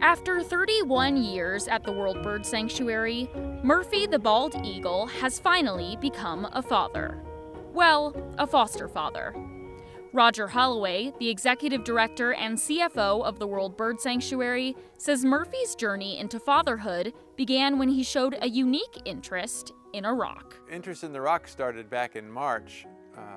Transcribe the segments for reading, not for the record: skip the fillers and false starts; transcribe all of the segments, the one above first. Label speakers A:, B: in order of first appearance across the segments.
A: After 31 years at the World Bird Sanctuary, Murphy the bald eagle has finally become a father. Well, a foster father. Roger Holloway, the executive director and CFO of the World Bird Sanctuary, says Murphy's journey into fatherhood began when he showed a unique interest in a rock.
B: Interest in the rock started back in March,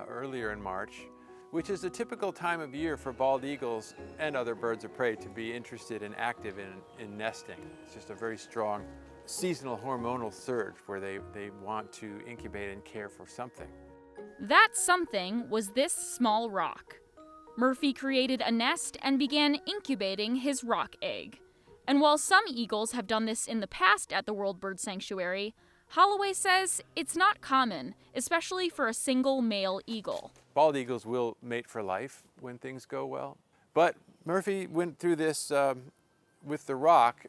B: earlier in March, which is a typical time of year for bald eagles and other birds of prey to be interested and active in nesting. It's just a very strong seasonal hormonal surge where they want to incubate and care for something.
A: That something was this small rock. Murphy created a nest and began incubating his rock egg. And while some eagles have done this in the past at the World Bird Sanctuary, Holloway says it's not common, especially for a single male eagle.
B: Bald eagles will mate for life when things go well. But Murphy went through this with the rock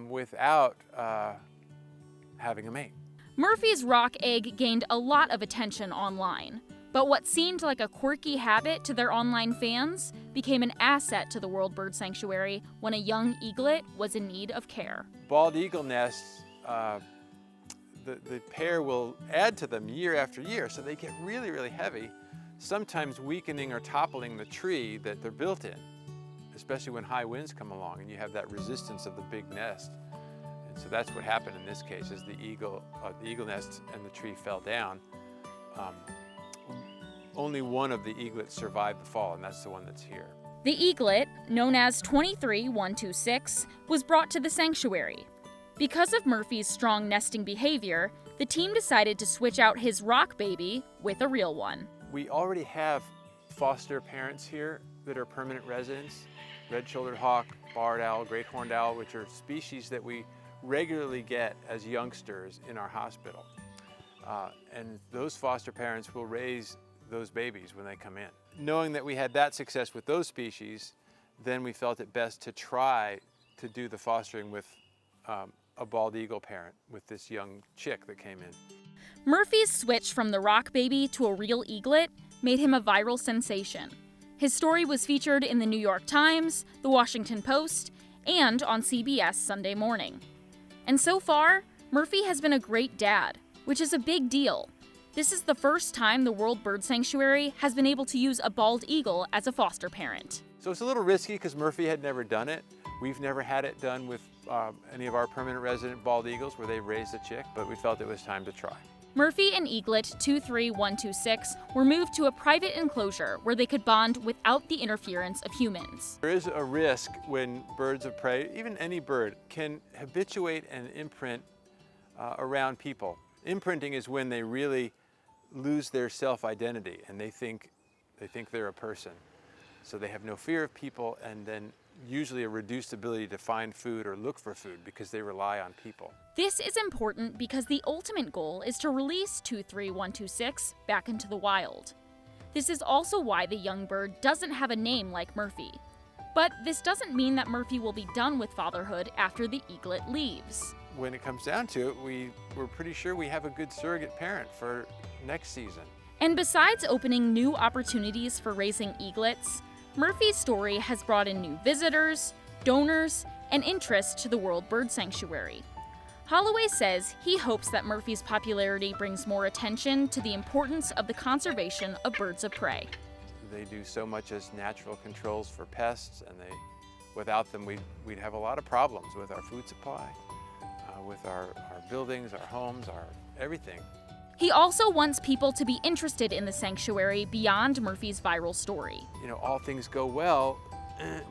B: without having a mate.
A: Murphy's rock egg gained a lot of attention online, but what seemed like a quirky habit to their online fans became an asset to the World Bird Sanctuary when a young eaglet was in need of care.
B: Bald eagle nests, the pair will add to them year after year, so they get really, really heavy, sometimes weakening or toppling the tree that they're built in, especially when high winds come along and you have that resistance of the big nest. And so that's what happened in this case, is the eagle nest and the tree fell down. Only one of the eaglets survived the fall, and that's the one that's here.
A: The eaglet, known as 23126, was brought to the sanctuary. Because of Murphy's strong nesting behavior, the team decided to switch out his rock baby with a real one.
B: We already have foster parents here that are permanent residents. Red-shouldered hawk, barred owl, great horned owl, which are species that we regularly get as youngsters in our hospital. And those foster parents will raise those babies when they come in. Knowing that we had that success with those species, then we felt it best to try to do the fostering with a bald eagle parent with this young chick that came in.
A: Murphy's switch from the rock baby to a real eaglet made him a viral sensation. His story was featured in the New York Times, the Washington Post, and on CBS Sunday Morning. And so far, Murphy has been a great dad, which is a big deal. This is the first time the World Bird Sanctuary has been able to use a bald eagle as a foster parent.
B: So it's a little risky because Murphy had never done it. We've never had it done with any of our permanent resident bald eagles where they've raised a chick, but we felt it was time to try.
A: Murphy and Eaglet 23126 were moved to a private enclosure where they could bond without the interference of humans.
B: There is a risk when birds of prey, even any bird, can habituate and imprint around people. Imprinting is when they really lose their self-identity and they think they're a person. So they have no fear of people, and then usually a reduced ability to find food or look for food because they rely on people.
A: This is important because the ultimate goal is to release 23126 back into the wild. This is also why the young bird doesn't have a name like Murphy. But this doesn't mean that Murphy will be done with fatherhood after the eaglet leaves.
B: When it comes down to it, we're pretty sure we have a good surrogate parent for next season.
A: And besides opening new opportunities for raising eaglets, Murphy's story has brought in new visitors, donors, and interest to the World Bird Sanctuary. Holloway says he hopes that Murphy's popularity brings more attention to the importance of the conservation of birds of prey.
B: They do so much as natural controls for pests, and without them we'd have a lot of problems with our food supply, with our buildings, our homes, our everything.
A: He also wants people to be interested in the sanctuary beyond Murphy's viral story.
B: You know, all things go well,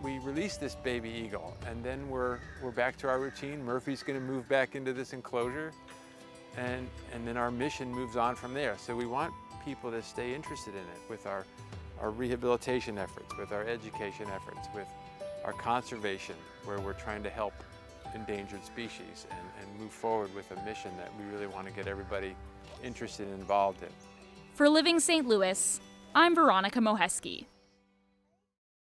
B: we release this baby eagle, and then we're back to our routine. Murphy's going to move back into this enclosure, and then our mission moves on from there. So we want people to stay interested in it with our rehabilitation efforts, with our education efforts, with our conservation, where we're trying to help endangered species and move forward with a mission that we really want to get everybody interested and involved in.
A: For Living St. Louis, I'm Veronica Moheski.